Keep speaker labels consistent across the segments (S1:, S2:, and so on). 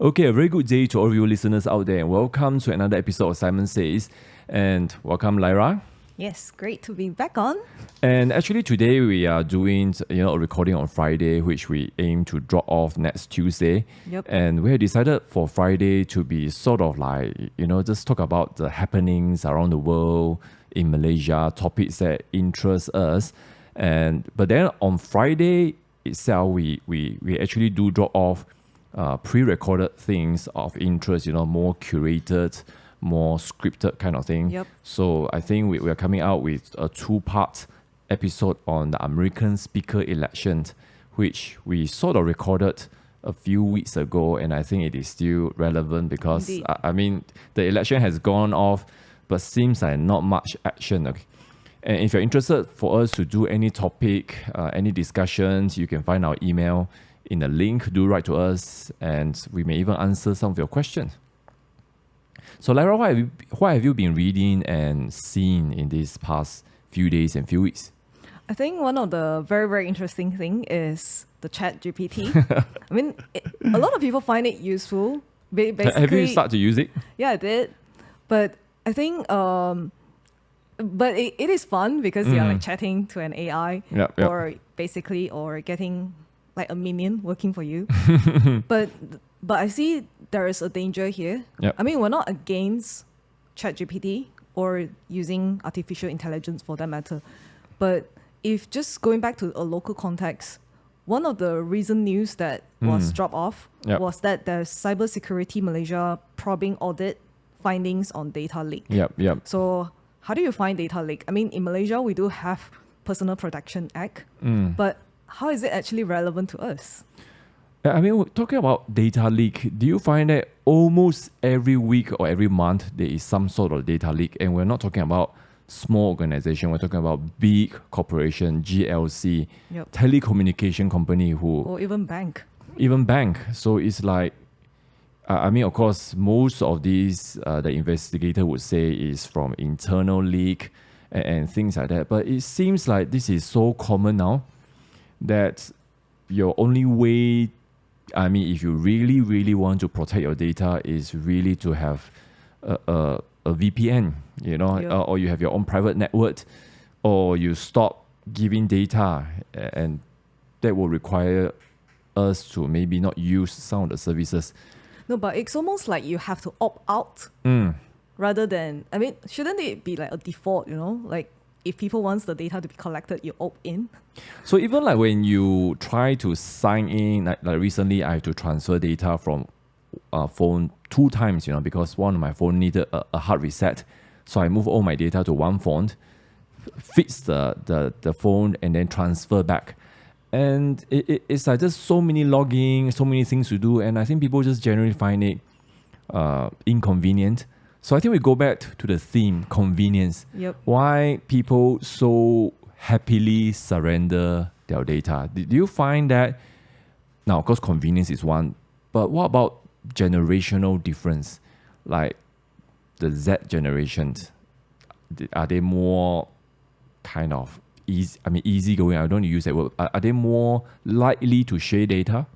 S1: Okay, a very good day to all of you listeners out there, and welcome to another episode of Simon Says. And welcome, Lyra.
S2: Yes, great to be back on.
S1: And actually, today we are doing a recording on Friday, which we aim to drop off next Tuesday.
S2: Yep.
S1: And we have decided for Friday to be sort of like just talk about the happenings around the world in Malaysia, topics that interest us. But then on Friday itself, we actually do drop off pre-recorded things of interest, more curated, more scripted kind of thing.
S2: Yep.
S1: So I think we are coming out with a two-part episode on the American speaker election, which we sort of recorded a few weeks ago, and I think it is still relevant because the election has gone off, but seems like not much action. Okay. And if you're interested for us to do any topic, any discussions, you can find our email in the link. Do write to us, and we may even answer some of your questions. So, Lyra, what have you been reading and seeing in these past few days and few weeks?
S2: I think one of the very, very interesting thing is the ChatGPT. A lot of people find it useful. Basically,
S1: have you started to use it?
S2: Yeah, I did. But I think, but it is fun because you're like chatting to an AI or getting like a minion working for you. But I see there is a danger here.
S1: Yep.
S2: I mean, we're not against ChatGPT or using artificial intelligence for that matter. But if just going back to a local context, one of the recent news that was dropped off was that there's Cybersecurity Malaysia probing audit findings on data leak.
S1: Yep.
S2: So how do you find data leak? I mean, in Malaysia, we do have Personal Protection Act, but how is it actually relevant to us?
S1: I mean, talking about data leak, do you find that almost every week or every month there is some sort of data leak? And we're not talking about small organization, we're talking about big corporation, GLC, telecommunication company or
S2: even bank.
S1: So it's like, of course, most of these, the investigator would say is from internal leak and things like that. But it seems like this is so common now that your only way, if you really, really want to protect your data, is really to have a VPN, or you have your own private network, or you stop giving data, and that will require us to maybe not use some of the services.
S2: No, but it's almost like you have to opt out rather than, shouldn't it be like a default, like if people want the data to be collected, you opt in?
S1: So even like when you try to sign in, like recently I had to transfer data from phone 2 times, because one of my phone needed a hard reset. So I moved all my data to one phone, fix the phone, and then transfer back. And it's like just so many logging, so many things to do. And I think people just generally find it inconvenient. So I think we go back to the theme, convenience.
S2: Yep.
S1: Why people so happily surrender their data. Do you find that, now of course convenience is one, but what about generational difference? Like the Z generations, are they more kind of easygoing? I don't want to use that word. Are they more likely to share data?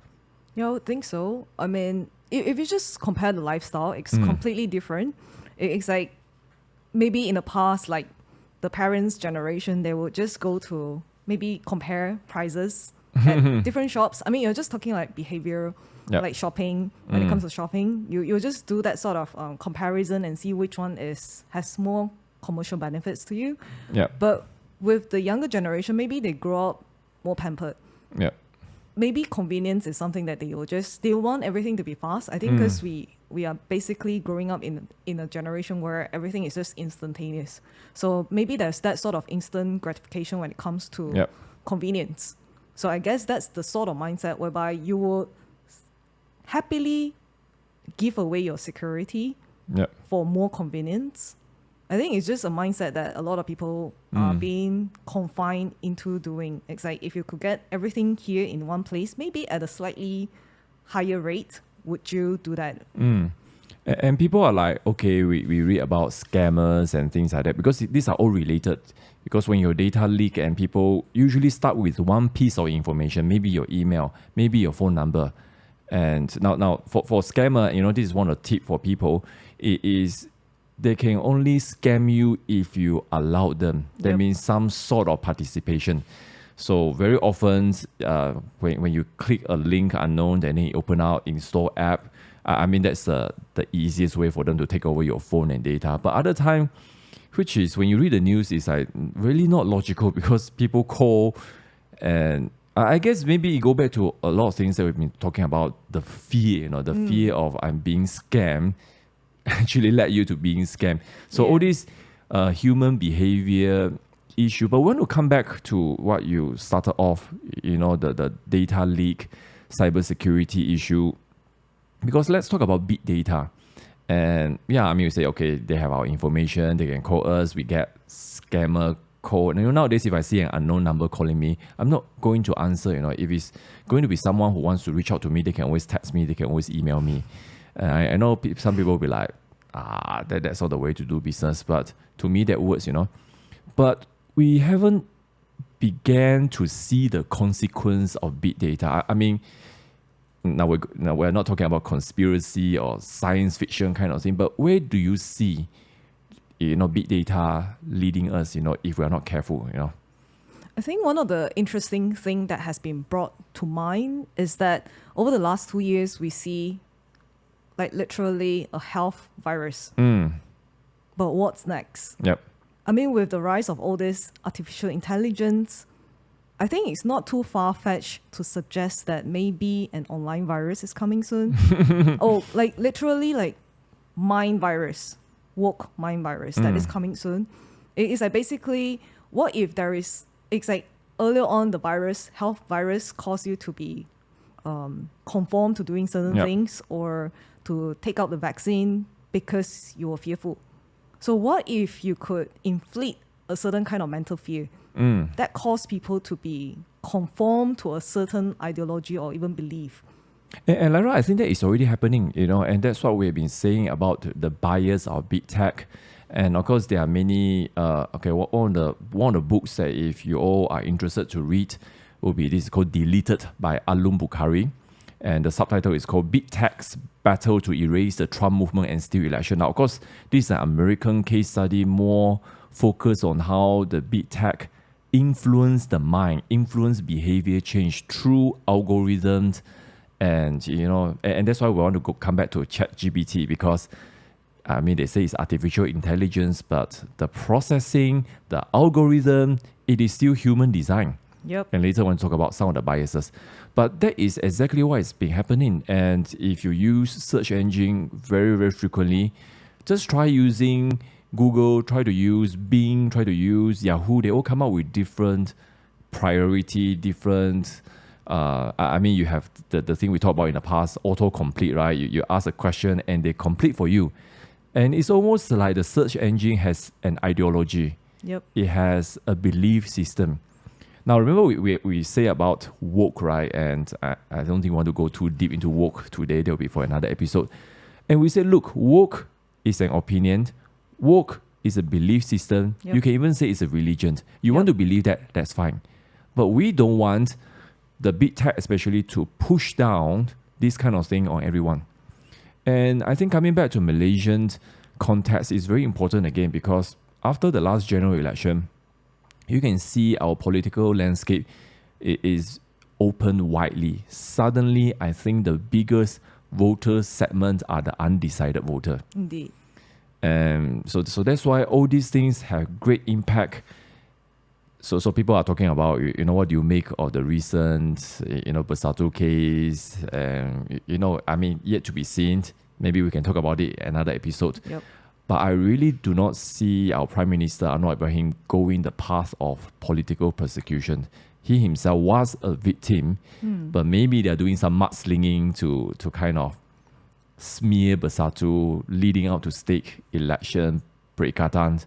S2: Yeah, I would think so. I mean, if you just compare the lifestyle, it's completely different. It's like maybe in the past, like the parents' generation, they would just go to maybe compare prices at different shops. I mean, you're just talking like behavior, like shopping. When it comes to shopping, you just do that sort of comparison and see which one has more commercial benefits to you.
S1: Yeah.
S2: But with the younger generation, maybe they grow up more pampered.
S1: Yeah.
S2: Maybe convenience is something that they want everything to be fast. I think because we are basically growing up in a generation where everything is just instantaneous. So maybe there's that sort of instant gratification when it comes to convenience. So I guess that's the sort of mindset whereby you will happily give away your security for more convenience. I think it's just a mindset that a lot of people are being confined into doing. It's like if you could get everything here in one place, maybe at a slightly higher rate, would you do that?
S1: And people are like, okay, we read about scammers and things like that because these are all related. Because when your data leak and people usually start with one piece of information, maybe your email, maybe your phone number, And now for scammer, this is one of the tip for people. It is they can only scam you if you allow them. That means some sort of participation. So very often, when you click a link unknown, then you open out, install app. That's the easiest way for them to take over your phone and data. But other time, which is when you read the news, is like really not logical because people call, and I guess maybe it go back to a lot of things that we've been talking about. The fear, the fear of I'm being scammed, actually led you to being scammed. So all this human behavior issue. But we want to come back to what you started off, the data leak, cybersecurity issue. Because let's talk about big data. And you say, okay, they have our information, they can call us, we get scammer call. And nowadays, if I see an unknown number calling me, I'm not going to answer. If it's going to be someone who wants to reach out to me, they can always text me, they can always email me. I know some people will be like, that's not the way to do business. But to me, that works, But we haven't began to see the consequence of big data. Now we're not talking about conspiracy or science fiction kind of thing, but where do you see, big data leading us, if we're not careful,
S2: I think one of the interesting thing that has been brought to mind is that over the last 2 years, we see like literally a health virus. But what's next?
S1: Yep.
S2: With the rise of all this artificial intelligence, I think it's not too far-fetched to suggest that maybe an online virus is coming soon. Literally mind virus, woke mind virus that is coming soon. It is like basically, what if it's like earlier on the health virus caused you to be conform to doing certain things or to take out the vaccine because you were fearful. So what if you could inflict a certain kind of mental fear that caused people to be conform to a certain ideology or even belief?
S1: And Lara, I think that is already happening, and that's what we've been saying about the bias of big tech. And of course, there are many, one of the books that if you all are interested to read will be this called Deleted by Alum Bukhari. And the subtitle is called Big Tech's Battle to Erase the Trump Movement and Steal Election. Now, of course, this is an American case study, more focused on how the big tech influence the mind, influence behavior change through algorithms. And, and that's why we want to come back to ChatGPT because, they say it's artificial intelligence, but the processing, the algorithm, it is still human design.
S2: Yep.
S1: And later I want to talk about some of the biases. But that is exactly what has been happening. And if you use search engine very, very frequently, just try using Google, try to use Bing, try to use Yahoo. They all come out with different priority, different... you have the thing we talked about in the past, autocomplete, right? You ask a question and they complete for you. And it's almost like the search engine has an ideology.
S2: Yep.
S1: It has a belief system. Now, remember we say about woke, right? And I don't think we want to go too deep into woke today. That will be for another episode. And we say, look, woke is an opinion. Woke is a belief system.
S2: Yep.
S1: You can even say it's a religion. You want to believe that, that's fine. But we don't want the big tech especially to push down this kind of thing on everyone. And I think coming back to Malaysian context is very important again because after the last general election, you can see our political landscape is open widely. Suddenly, I think the biggest voter segment are the undecided voter.
S2: Indeed.
S1: So that's why all these things have great impact. So people are talking about, what do you make of the recent, Bersatu case? Yet to be seen. Maybe we can talk about it in another episode.
S2: Yep.
S1: But I really do not see our Prime Minister, Anwar Ibrahim, going the path of political persecution. He himself was a victim, but maybe they're doing some mudslinging to kind of smear Bersatu leading out to state election, Perikatan.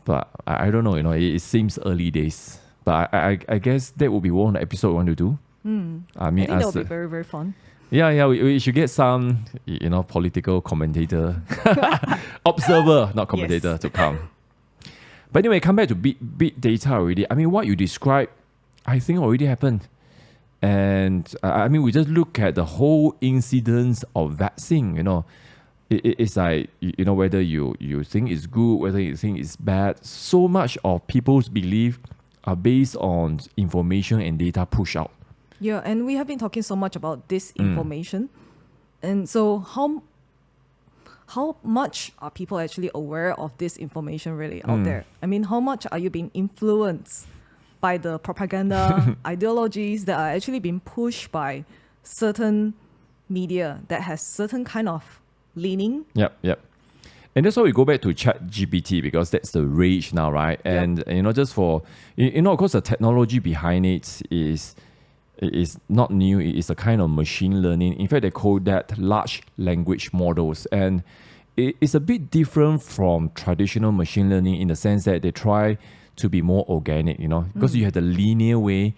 S1: But I don't know, it seems early days. But I guess that will be one of the episodes we want to do.
S2: I think that will be very, very fun.
S1: Yeah, we should get some, political commentator, observer, not commentator, to come. But anyway, come back to big data already. What you described, I think already happened. And I mean, we just look at the whole incidence of vaccine, it's like, whether you think it's good, whether you think it's bad, so much of people's belief are based on information and data push out.
S2: Yeah, and we have been talking so much about this information. And so how much are people actually aware of this information really out there? I mean, how much are you being influenced by the propaganda ideologies that are actually being pushed by certain media that has certain kind of leaning?
S1: Yep. And that's why we go back to ChatGPT, because that's the rage now, right? And just for of course, the technology behind it is not new. It's a kind of machine learning. In fact, they call that large language models, and it's a bit different from traditional machine learning in the sense that they try to be more organic, because you have the linear way,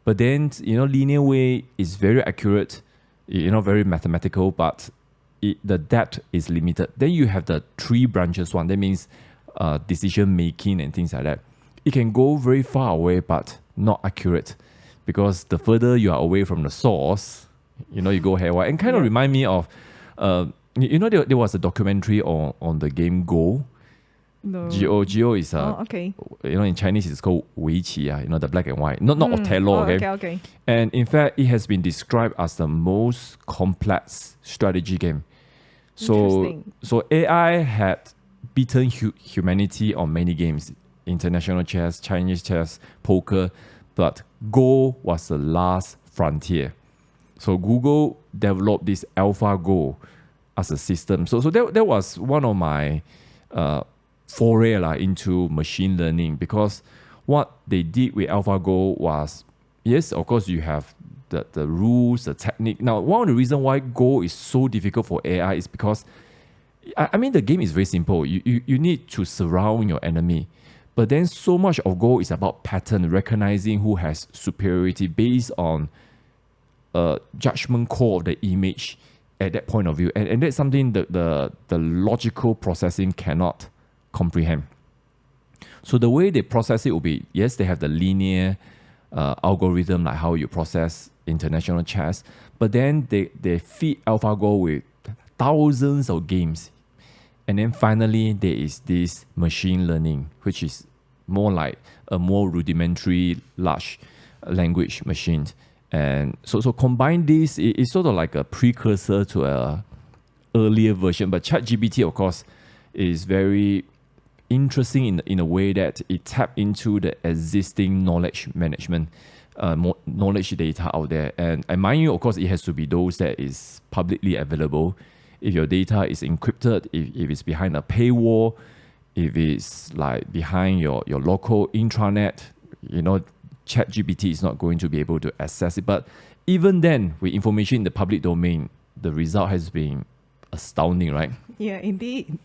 S1: but then linear way is very accurate, very mathematical, but the depth is limited. Then you have the three branches one. That means decision making and things like that. It can go very far away, but not accurate, because the further you are away from the source, you go haywire. And kind of remind me of, there was a documentary on the game Go.
S2: No.
S1: Geo is
S2: okay.
S1: In Chinese it's called Weiqi, the black and white, not Othello.
S2: Okay.
S1: And in fact, it has been described as the most complex strategy game. So AI had beaten humanity on many games, international chess, Chinese chess, poker, but Go was the last frontier. So Google developed this AlphaGo as a system. So that was one of my foray into machine learning, because what they did with AlphaGo was, yes, of course, you have the rules, the technique. Now, one of the reasons why Go is so difficult for AI is because, I mean, the game is very simple. You need to surround your enemy. But then so much of Go is about pattern, recognizing who has superiority based on a judgment call of the image at that point of view. And that's something that the logical processing cannot comprehend. So the way they process it will be, yes, they have the linear algorithm, like how you process international chess, but then they feed AlphaGo with thousands of games. And then finally, there is this machine learning, which is more like a more rudimentary large language machine. And so combine this, it's sort of like a precursor to a earlier version. But ChatGPT, of course, is very interesting in a way that it taps into the existing knowledge management, knowledge data out there. And mind you, of course, it has to be those that is publicly available. If your data is encrypted, if it's behind a paywall, if it's like behind your local intranet, ChatGPT is not going to be able to access it. But even then, with information in the public domain, the result has been astounding, right?
S2: Yeah, indeed.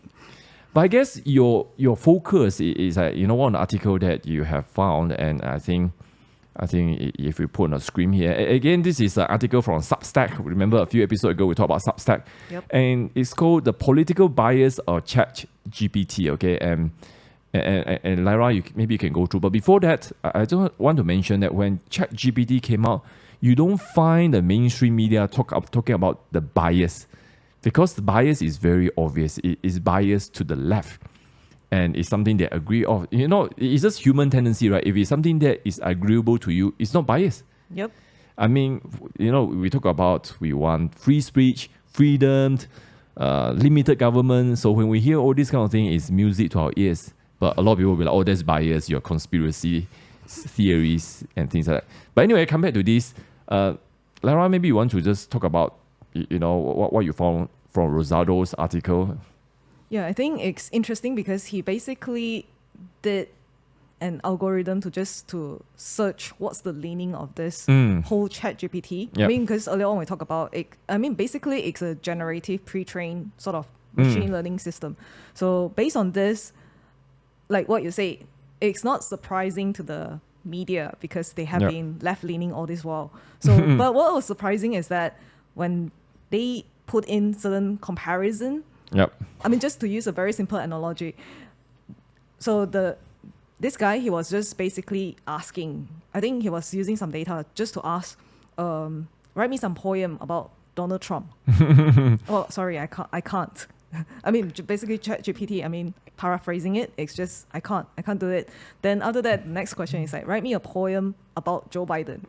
S1: But I guess your focus is one article that you have found, and I think if we put on a screen here, again, this is an article from Substack. Remember a few episodes ago we talked about Substack, and it's called "The Political Bias of ChatGPT." Okay, and Lyra, maybe you can go through. But before that, I just want to mention that when ChatGPT came out, you don't find the mainstream media talking about the bias, because the bias is very obvious. It is biased to the left. And it's something they agree of. It's just human tendency, right? If it's something that is agreeable to you, it's not biased.
S2: Yep.
S1: I mean, we talk about we want free speech, freedom, limited government. So when we hear all this kind of thing, it's music to our ears. But a lot of people will be like, oh, that's bias, your conspiracy theories and things like that. But anyway, come back to this. Lara, maybe you want to just talk about, what you found from Rosaldo's article.
S2: Yeah, I think it's interesting because he basically did an algorithm to search what's the leaning of this whole ChatGPT.
S1: Yep.
S2: I mean, because earlier on we talked about it. I mean, basically it's a generative pre-trained sort of machine learning system. So based on this, like what you say, it's not surprising to the media because they have been left-leaning all this while. So, but what was surprising is that when they put in certain comparison. I mean, just to use a very simple analogy. So this guy, he was just basically asking, I think he was using some data just to ask, write me some poem about Donald Trump. Oh, sorry, I can't. I mean, basically ChatGPT, I mean, paraphrasing it, it's just, I can't do it. Then after that, the next question is like, write me a poem about Joe Biden.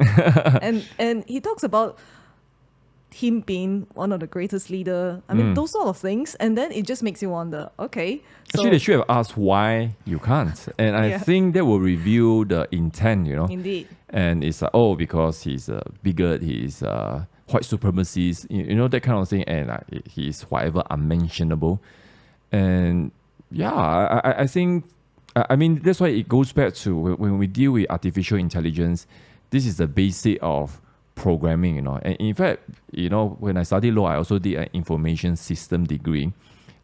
S2: and he talks about him being one of the greatest leader. I mean, those sort of things. And then it just makes you wonder, okay. So,
S1: Actually, they should have asked why you can't. And I think that will reveal the intent,
S2: Indeed.
S1: And it's like, oh, because he's a bigot, he's white supremacist, that kind of thing. And he's whatever unmentionable. And yeah, I think, I mean, that's why it goes back to when we deal with artificial intelligence, this is the basic of programming, And in fact, when I studied law, I also did an information system degree.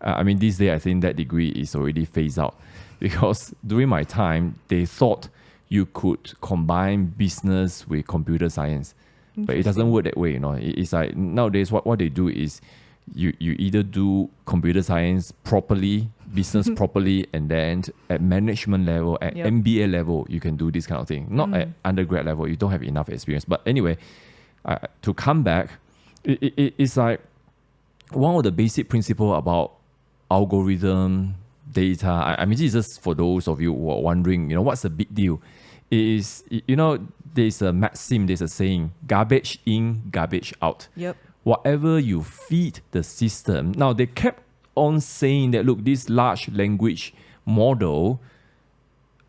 S1: I mean, this day, I think that degree is already phased out because during my time, they thought you could combine business with computer science, but it doesn't work that way. It's like nowadays, what they do is you either do computer science properly, business properly, and then at management level, at MBA level, you can do this kind of thing. Not at undergrad level, you don't have enough experience. But anyway, to come back, it's like one of the basic principles about algorithm, data. I mean, this is just for those of you who are wondering, what's the big deal? Is, there's a maxim, there's a saying, garbage in, garbage out.
S2: Yep.
S1: Whatever you feed the system. Now, they kept on saying that, look, this large language model,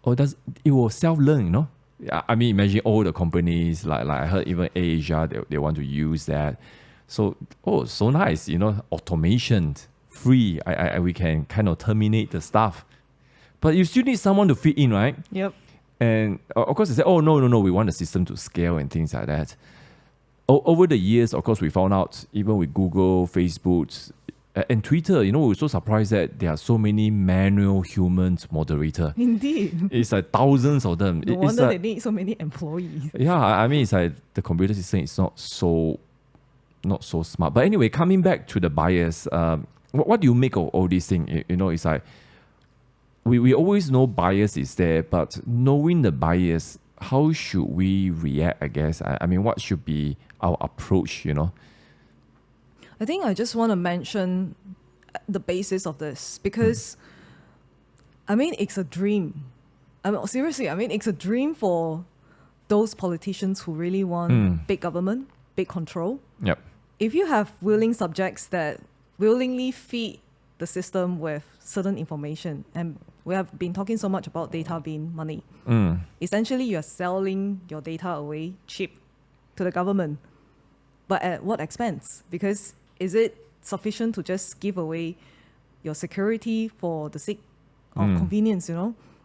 S1: it will self-learn, I mean, imagine all the companies, like I heard even Asia, they want to use that. So, so nice, automation, free. We can kind of terminate the stuff. But you still need someone to fit in, right?
S2: Yep.
S1: And of course, they say, oh, no, we want the system to scale and things like that. Over the years, of course, we found out, even with Google, Facebook, and Twitter, we're so surprised that there are so many manual humans moderator.
S2: Indeed.
S1: It's like thousands of them.
S2: No wonder they need so many employees.
S1: Yeah, I mean, it's like the computer system is not so smart. But anyway, coming back to the bias, what do you make of all these things? It's like, we always know bias is there, but knowing the bias, how should we react, I guess? I mean, what should be our approach,
S2: I think I just want to mention the basis of this because, I mean, it's a dream. I mean, seriously, it's a dream for those politicians who really want big government, big control.
S1: Yep.
S2: If you have willing subjects that willingly feed the system with certain information, and we have been talking so much about data being money. Essentially, you are selling your data away cheap to the government. But at what expense? Because is it sufficient to just give away your security for the sake of convenience,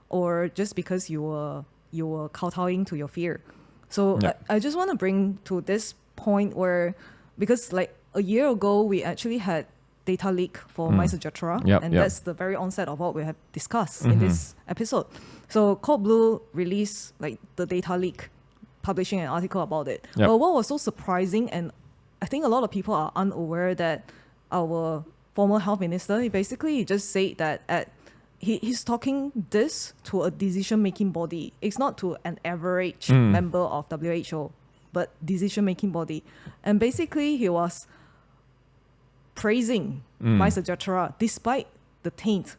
S2: or just because you were kowtowing to your fear? So I just want to bring to this point where, because like a year ago, we actually had data leak for MySejahtera, and that's the very onset of what we have discussed in this episode. So Code Blue released like the data leak, publishing an article about it. But what was so surprising, and I think a lot of people are unaware, that our former health minister, he basically just said that he's talking this to a decision-making body. It's not to an average member of WHO, but decision-making body. And basically he was praising MySejahtera despite the taint.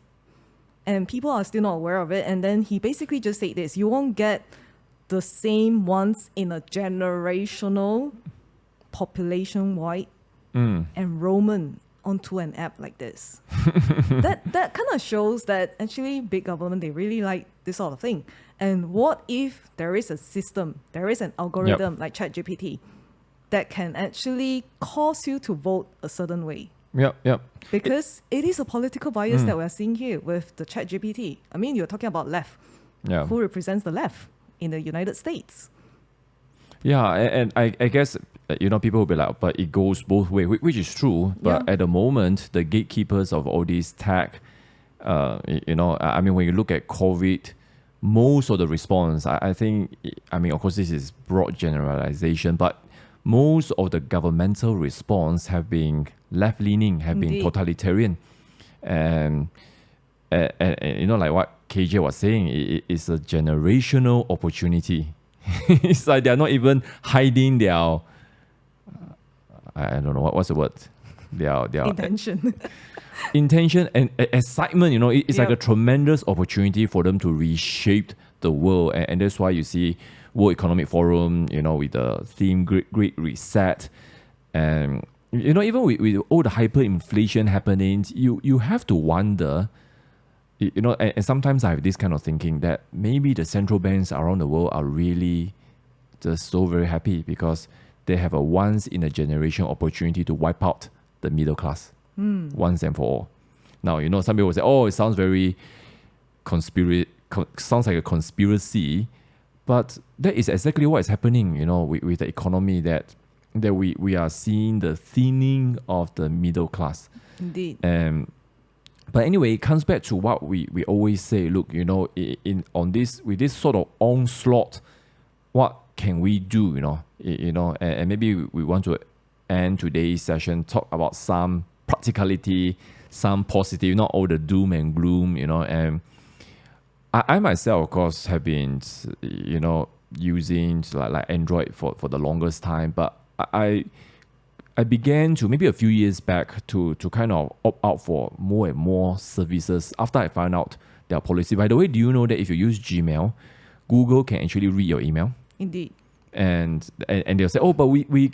S2: And people are still not aware of it. And then he basically just said this: you won't get the same once in a generational population-wide enrollment onto an app like this. that kind of shows that actually big government, they really like this sort of thing. And what if there is a system, there is an algorithm like ChatGPT that can actually cause you to vote a certain way? Because it is a political bias that we're seeing here with the ChatGPT. I mean, you're talking about left. Who represents the left in the United States? Yeah,
S1: and I guess, people will be like, but it goes both ways, which is true. But at the moment, the gatekeepers of all these tech, I mean, when you look at COVID, most of the response, I think, of course, this is broad generalization, but most of the governmental response have been left-leaning, have been totalitarian. And like what KJ was saying, it's a generational opportunity. It's like they're not even hiding their I don't know what's the word. Their
S2: Intention.
S1: intention and excitement. It's like
S2: Yep.
S1: a tremendous opportunity for them to reshape the world, and that's why you see World Economic Forum, with the theme Great Reset, and even with all the hyperinflation happening, you have to wonder. And sometimes I have this kind of thinking that maybe the central banks around the world are really just so very happy because they have a once in a generation opportunity to wipe out the middle class once and for all. Now, some people will say, oh, it sounds very sounds like a conspiracy, but that is exactly what is happening, with the economy, that we are seeing the thinning of the middle class.
S2: Indeed.
S1: But anyway, it comes back to what we always say. Look, with this sort of onslaught, what can we do? And maybe we want to end today's session talk about some practicality, some positive, not all the doom and gloom. And I myself, of course, have been using like Android for the longest time, but I began to, maybe a few years back, to kind of opt out for more and more services after I found out their policy. By the way, do you know that if you use Gmail, Google can actually read your email?
S2: Indeed.
S1: And they'll say, oh, but we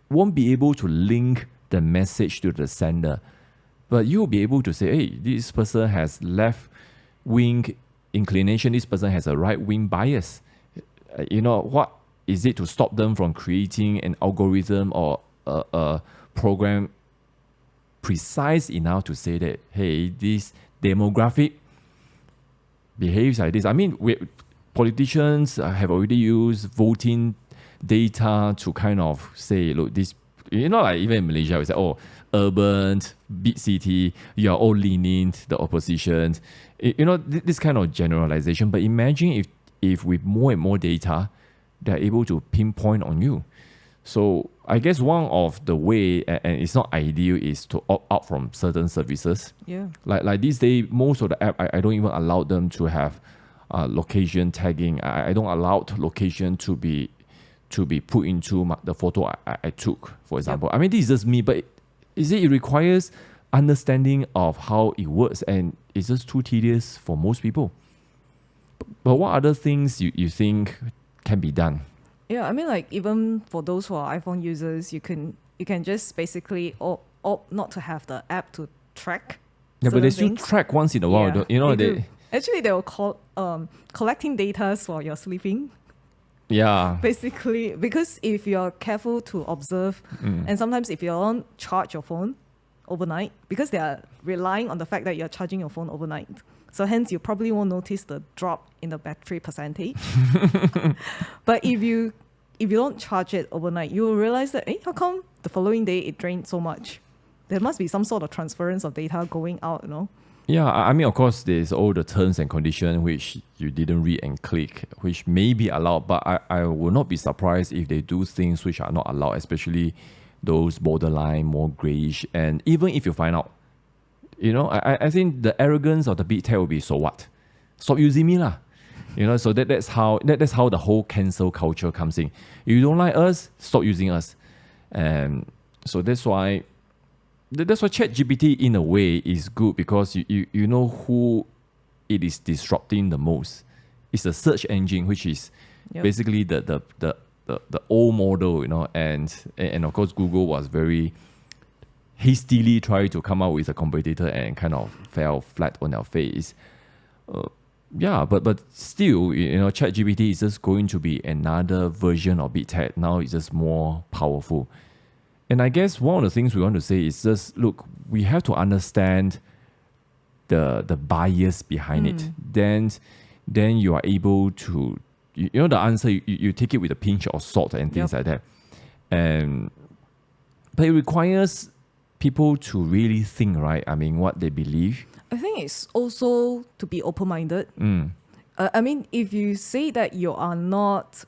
S1: won't be able to link the message to the sender. But you'll be able to say, hey, this person has left-wing inclination, this person has a right-wing bias. What is it to stop them from creating an algorithm or a program precise enough to say that, hey, this demographic behaves like this? I mean, politicians have already used voting data to kind of say, look, this, like even in Malaysia, we say, oh, urban, big city, you are all leaning the opposition. This kind of generalization. But imagine if with more and more data, they're able to pinpoint on you. So I guess one of the way, and it's not ideal, is to opt out from certain services.
S2: Yeah.
S1: Like these days, most of the app, I don't even allow them to have location tagging. I don't allow location to be put into the photo I took, for example.
S2: Yep.
S1: I mean, this is just me, but it requires understanding of how it works, and it's just too tedious for most people. But what other things you think can be done?
S2: Yeah, I mean, like, even for those who are iPhone users, you can just basically opt not to have the app to track.
S1: Yeah, but they
S2: certain
S1: still
S2: things.
S1: track once in a while.
S2: Yeah, they do. Actually, they will collecting data for your sleeping.
S1: Yeah.
S2: Basically, because if you're careful to observe, and sometimes if you don't charge your phone overnight, because they are relying on the fact that you're charging your phone overnight. So hence, you probably won't notice the drop in the battery percentage. But if you don't charge it overnight, you will realize that, how come the following day it drained so much? There must be some sort of transference of data going out,
S1: Yeah, I mean, of course, there's all the terms and conditions which you didn't read and click, which may be allowed, but I will not be surprised if they do things which are not allowed, especially those borderline, more grayish. And even if you find out, I think the arrogance of the big tech will be, so what? Stop using me lah. So that's how the whole cancel culture comes in. If you don't like us, stop using us. And so that's why ChatGPT in a way is good, because you know who it is disrupting the most. It's the search engine, which is basically the old model, and of course Google was very hastily trying to come out with a competitor and kind of fell flat on their face. But still, ChatGPT is just going to be another version of big tech. Now it's just more powerful. And I guess one of the things we want to say is just, look, we have to understand the bias behind it. Then you are able to, the answer, you take it with a pinch of salt and things like that. But it requires people to really think, right? I mean, what they believe.
S2: I think it's also to be open-minded. I mean, if you say that you are not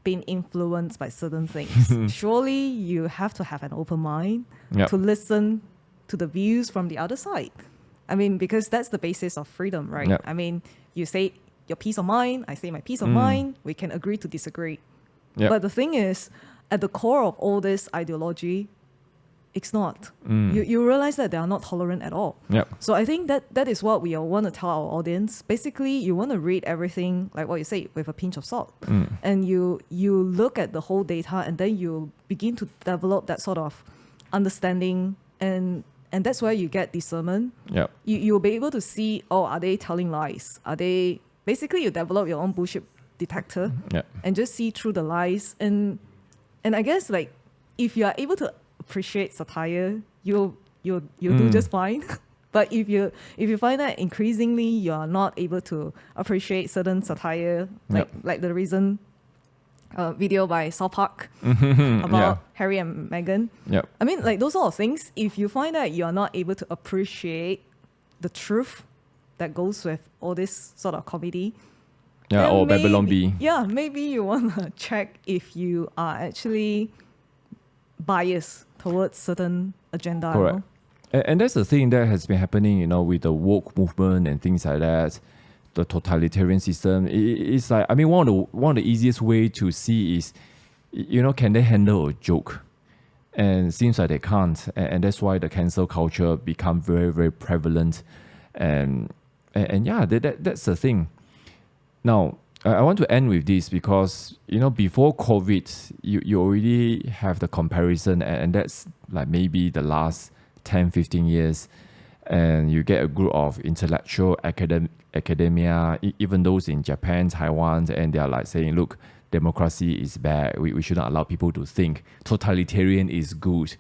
S2: being influenced by certain things, surely you have to have an open mind to listen to the views from the other side. I mean, because that's the basis of freedom, right? I mean, you say your peace of mind, I say my peace of mind, we can agree to disagree. But the thing is, at the core of all this ideology, it's not. You realize that they are not tolerant at all.
S1: Yep.
S2: So I think that is what we all want to tell our audience. Basically, you want to read everything, like what you say, with a pinch of salt. And you look at the whole data, and then you begin to develop that sort of understanding, and that's where you get discernment.
S1: Yep.
S2: You'll be able to see, are they telling lies? Are they... Basically, you develop your own bullshit detector.
S1: Yep.
S2: And just see through the lies. And I guess, like, if you are able to appreciate satire, you'll do just fine. But if you find that increasingly you are not able to appreciate certain satire, like the recent video by South Park about Harry and Meghan.
S1: Yep.
S2: I mean, like those sort of things, if you find that you are not able to appreciate the truth that goes with all this sort of comedy,
S1: or Babylon B.
S2: Yeah, maybe you want to check if you are actually biased towards certain agenda.
S1: Correct. And that's the thing that has been happening, with the woke movement and things like that, the totalitarian system. It's like, I mean, one of the easiest way to see is, can they handle a joke? And it seems like they can't. And that's why the cancel culture become very, very prevalent. And yeah, that's the thing. Now, I want to end with this because, before COVID, you already have the comparison, and that's like maybe the last 10, 15 years, and you get a group of intellectual academia, even those in Japan, Taiwan, and they are like saying, look, democracy is bad. We shouldn't allow people to think. Totalitarian is good.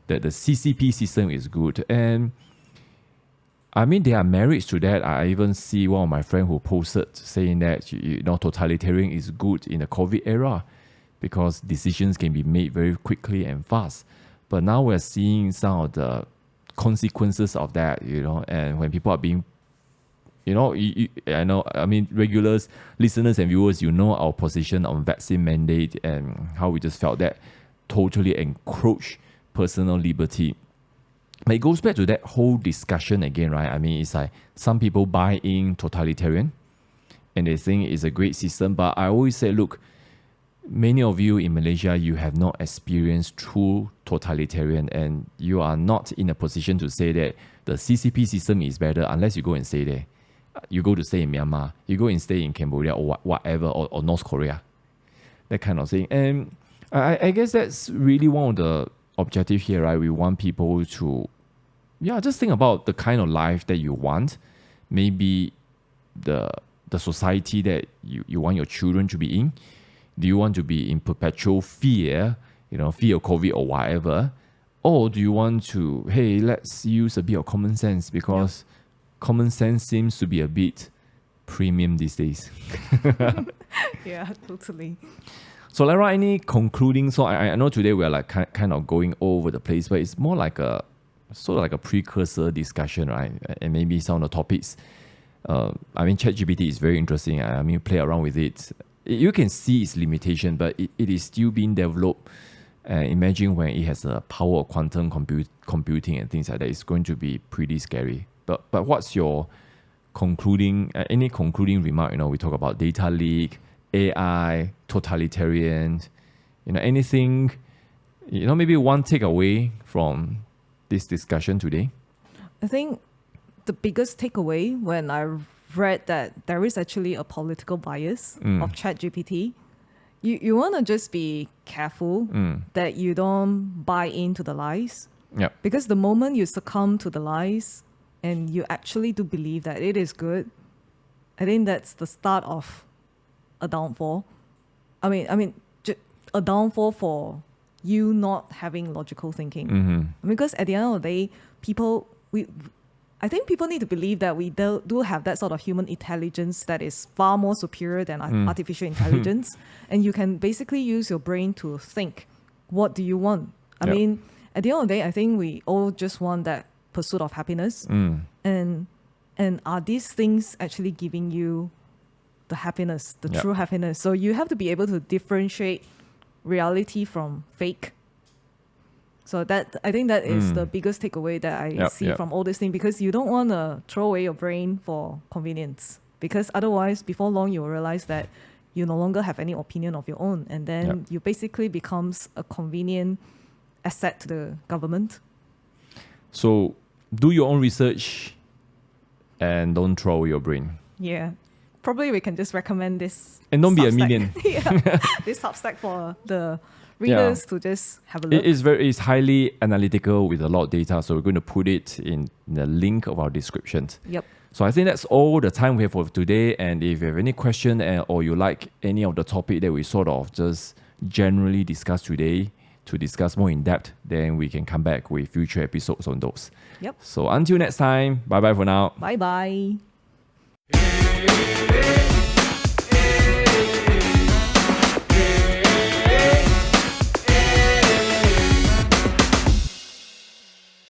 S1: That the CCP system is good. And I mean, there are merits to that. I even see one of my friends who posted saying that, totalitarian is good in the COVID era because decisions can be made very quickly and fast. But now we're seeing some of the consequences of that, and when people are being, I know, I mean, regulars, listeners and viewers, our position on vaccine mandate and how we just felt that totally encroach personal liberty. But it goes back to that whole discussion again, right? I mean, it's like some people buy in totalitarian and they think it's a great system. But I always say, look, many of you in Malaysia, you have not experienced true totalitarian, and you are not in a position to say that the CCP system is better unless you go and stay there. You go to stay in Myanmar, you go and stay in Cambodia or whatever, or North Korea, that kind of thing. And I guess that's really one of the objective here, right? We want people to, just think about the kind of life that you want. Maybe the society that you want your children to be in. Do you want to be in perpetual fear, fear of COVID or whatever? Or do you want to, hey, let's use a bit of common sense, because common sense seems to be a bit premium these days.
S2: Yeah, totally.
S1: So, Lara, any concluding? So, I know today we're like kind of going all over the place, but it's more like a sort of like a precursor discussion, right? And maybe some of the topics. I mean, ChatGPT is very interesting. I mean, play around with it. You can see its limitation, but it is still being developed. Imagine when it has the power of quantum computing and things like that. It's going to be pretty scary. But what's your concluding? Any concluding remark? We talk about data leak, AI, totalitarian, anything, maybe one takeaway from this discussion today?
S2: I think the biggest takeaway when I read that there is actually a political bias of ChatGPT, you want to just be careful that you don't buy into the lies.
S1: Yeah.
S2: Because the moment you succumb to the lies and you actually do believe that it is good, I think that's the start of a downfall. I mean, a downfall for you not having logical thinking. Because at the end of the day, I think people need to believe that we do have that sort of human intelligence that is far more superior than artificial intelligence. And you can basically use your brain to think, what do you want? I mean, at the end of the day, I think we all just want that pursuit of happiness. And are these things actually giving you the happiness, the true happiness? So you have to be able to differentiate reality from fake. So I think that is the biggest takeaway that I see from all this thing, because you don't want to throw away your brain for convenience, because otherwise before long you will realize that you no longer have any opinion of your own, and then you basically becomes a convenient asset to the government.
S1: So do your own research and don't throw away your brain.
S2: Yeah. Probably we can just recommend this.
S1: And don't be a
S2: Substack.
S1: minion.
S2: Yeah. This Substack for the readers to just have a look.
S1: It's highly analytical with a lot of data. So we're going to put it in the link of our description.
S2: Yep.
S1: So I think that's all the time we have for today. And if you have any question or you like any of the topic that we sort of just generally discussed today to discuss more in depth, then we can come back with future episodes on those.
S2: Yep.
S1: So until next time, bye bye for now.
S2: Bye bye.